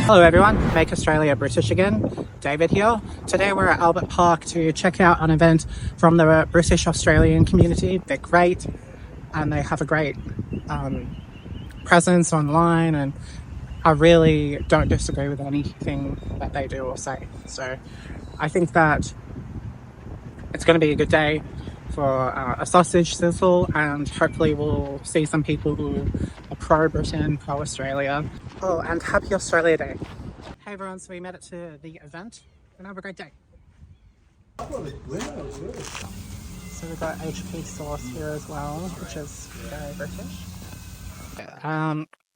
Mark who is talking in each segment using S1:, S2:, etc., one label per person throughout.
S1: Hello everyone, Make Australia British Again. David here. Today we're at Albert Park to check out an event from the British Australian community. They're great and they have a great presence online, and I really don't disagree with anything that they do or say. So I think that it's going to be a good day for a sausage sizzle, and hopefully we'll see some people who are pro-Britain, pro-Australia. Oh, and happy Australia Day. Hey everyone, so we made it to the event and have a great day. So we've got HP sauce here as well, which is very British.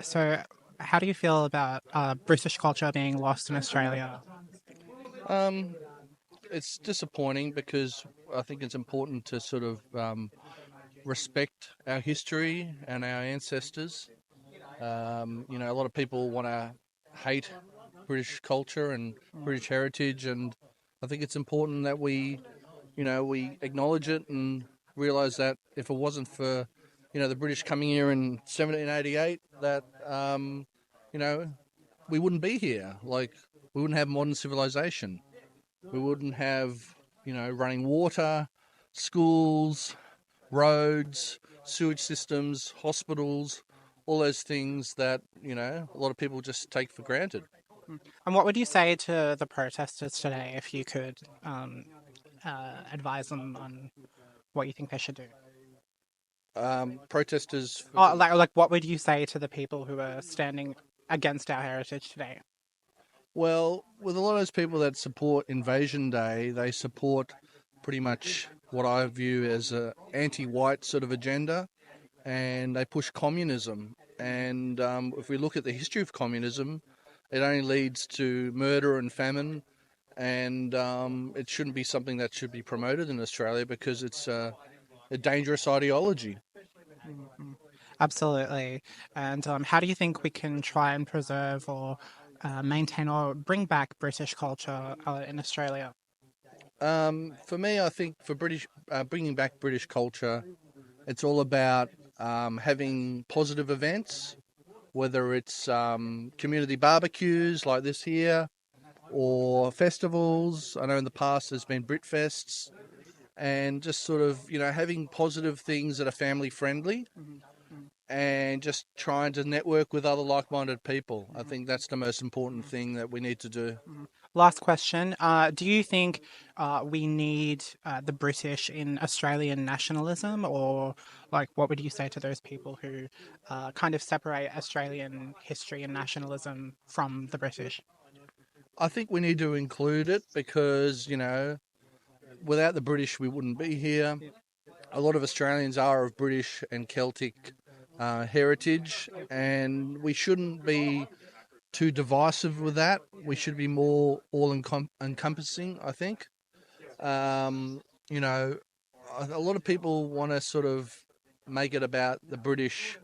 S1: So how do you feel about British culture being lost in Australia?
S2: It's disappointing because I think it's important to sort of respect our history and our ancestors. A lot of people want to hate British culture and British heritage, and I think it's important that we acknowledge it and realise that if it wasn't for, the British coming here in 1788, that, we wouldn't be here. Like, we wouldn't have modern civilization. We wouldn't have, running water, schools, roads, sewage systems, hospitals, all those things that, a lot of people just take for granted.
S1: And what would you say to the protesters today if you could advise them on what you think they should do?
S2: Protesters.
S1: Oh, like what would you say to the people who are standing against our heritage today?
S2: Well, with a lot of those people that support Invasion Day, they support pretty much what I view as a anti-white sort of agenda, and they push communism. And if we look at the history of communism, it only leads to murder and famine, and it shouldn't be something that should be promoted in Australia because it's a dangerous ideology.
S1: Absolutely. And how do you think we can try and preserve or maintain or bring back British culture in Australia?
S2: For me, I think for bringing back British culture, it's all about having positive events, whether it's community barbecues like this here, or festivals. I know in the past there's been Britfests, and just sort of, having positive things that are family friendly, and just trying to network with other like-minded people. I think that's the most important thing that we need to do.
S1: Last question. Do you think we need the British in Australian nationalism, or like what would you say to those people who kind of separate Australian history and nationalism from the British?
S2: I think we need to include it because, without the British, we wouldn't be here. A lot of Australians are of British and Celtic heritage, and we shouldn't be too divisive with that. We should be more all-encompassing, I think. You know, a lot of people want to sort of make it about the British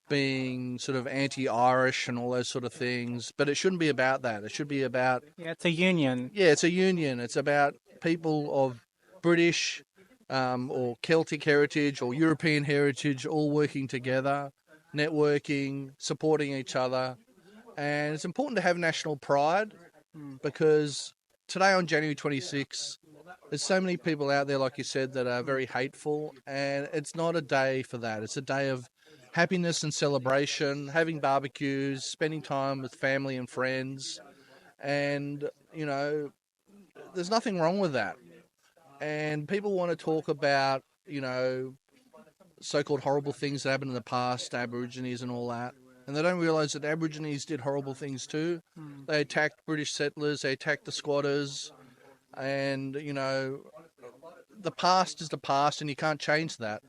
S2: being sort of anti-Irish and all those sort of things, but it shouldn't be about that. It should be about,
S1: Yeah, it's a union.
S2: yeah, it's a union. It's about people of British or Celtic heritage or European heritage all working together, networking, supporting each other. And it's important to have national pride because today on January 26th, there's so many people out there, like you said, that are very hateful, and it's not a day for that. It's a day of happiness and celebration, having barbecues, spending time with family and friends, and, there's nothing wrong with that. And people want to talk about, so-called horrible things that happened in the past, Aborigines and all that. And they don't realise that Aborigines did horrible things too. They attacked British settlers, they attacked the squatters, and, the past is the past and you can't change that.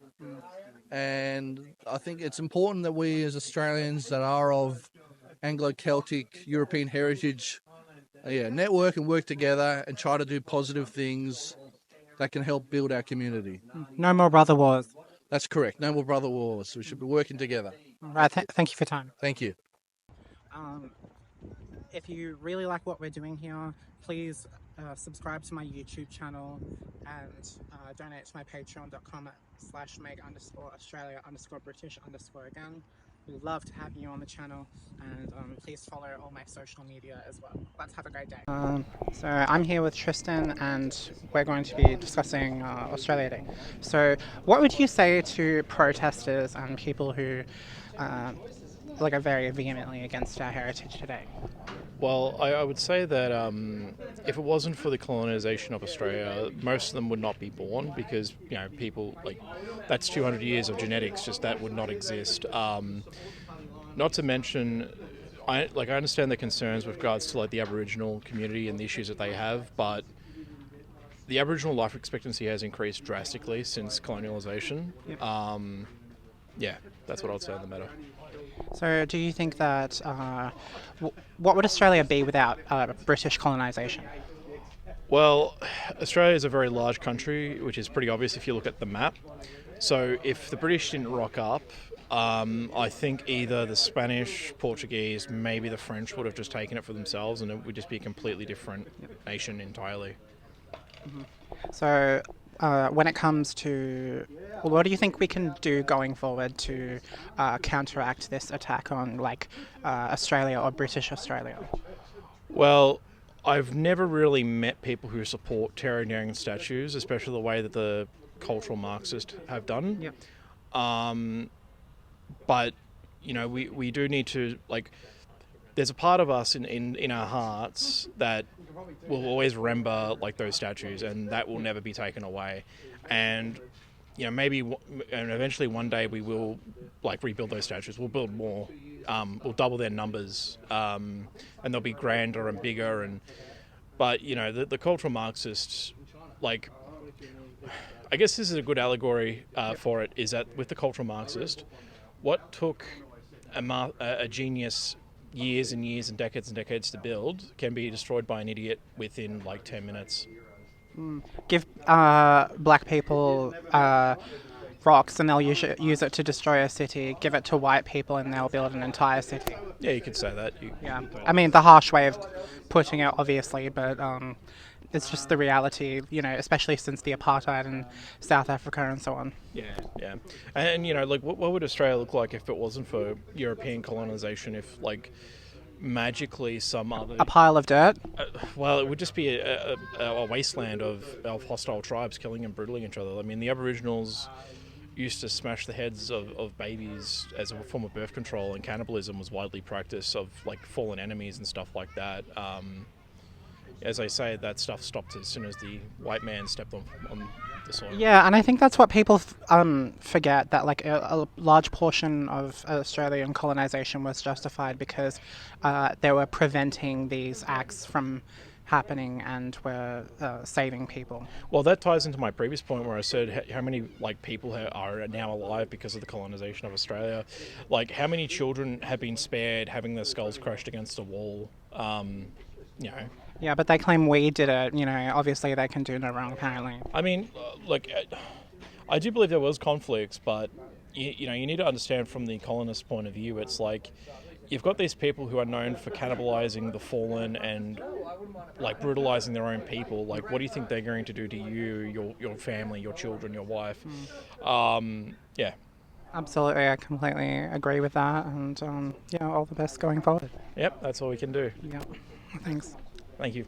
S2: And I think it's important that we as Australians that are of Anglo-Celtic European heritage, network and work together and try to do positive things that can help build our community.
S1: No more brother wars.
S2: That's correct. No more brother wars. We should be working together.
S1: Right. Thank you for your time.
S2: Thank you.
S1: If you really like what we're doing here, please subscribe to my YouTube channel and donate to my patreon.com/make_Australia_British_again. We'd love to have you on the channel, and please follow all my social media as well. Let's have a great day. So I'm here with Tristan, and we're going to be discussing Australia Day. So, what would you say to protesters and people who are very vehemently against our heritage today?
S3: Well, I would say that if it wasn't for the colonisation of Australia, most of them would not be born because people like that's 200 years of genetics just that would not exist. Not to mention, I understand the concerns with regards to like the Aboriginal community and the issues that they have, but the Aboriginal life expectancy has increased drastically since colonialisation. Yeah, that's what I'd say on the matter.
S1: So, do you think that what would Australia be without British colonisation?
S3: Well, Australia is a very large country, which is pretty obvious if you look at the map. So if the British didn't rock up, I think either the Spanish, Portuguese, maybe the French would have just taken it for themselves, and it would just be a completely different nation entirely.
S1: So, when it comes to what do you think we can do going forward to counteract this attack on Australia or British Australia?
S3: Well, I've never really met people who support tearing down statues, especially the way that the cultural Marxists have done.
S1: Yep.
S3: But we do need to there's a part of us in our hearts that will always remember those statues, and that will never be taken away. And maybe and eventually one day we will rebuild those statues. We'll build more. We'll double their numbers, and they'll be grander and bigger. But the cultural Marxists, I guess this is a good allegory for it. Is that with the cultural Marxist, what took a genius years and years and decades to build can be destroyed by an idiot within 10 minutes.
S1: Give black people rocks and they'll use it to destroy a city. Give it to white people and they'll build an entire city.
S3: Yeah, you could say that.
S1: Yeah, I mean the harsh way of putting it, obviously, but it's just the reality, especially since the apartheid in South Africa and so on.
S3: Yeah. And what would Australia look like if it wasn't for European colonization? If magically some other
S1: a pile of dirt.
S3: Well, it would just be a wasteland of hostile tribes killing and brutally each other. I mean, the Aboriginals used to smash the heads of babies as a form of birth control, and cannibalism was widely practiced of fallen enemies and stuff like that. As I say, that stuff stopped as soon as the white man stepped on the soil.
S1: Yeah, and I think that's what people forget, that a large portion of Australian colonisation was justified because they were preventing these acts from happening and were saving people.
S3: Well, that ties into my previous point where I said how many people are now alive because of the colonisation of Australia. How many children have been spared having their skulls crushed against a wall?
S1: Yeah, but they claim we did it. Obviously they can do no wrong, apparently.
S3: I mean, I do believe there was conflicts, but you need to understand from the colonist point of view. It's you've got these people who are known for cannibalizing the fallen and brutalizing their own people. What do you think they're going to do to you, your family, your children, your wife? Yeah.
S1: Absolutely, I completely agree with that, and all the best going forward.
S3: Yep, that's all we can do.
S1: Yeah, thanks.
S3: Thank you.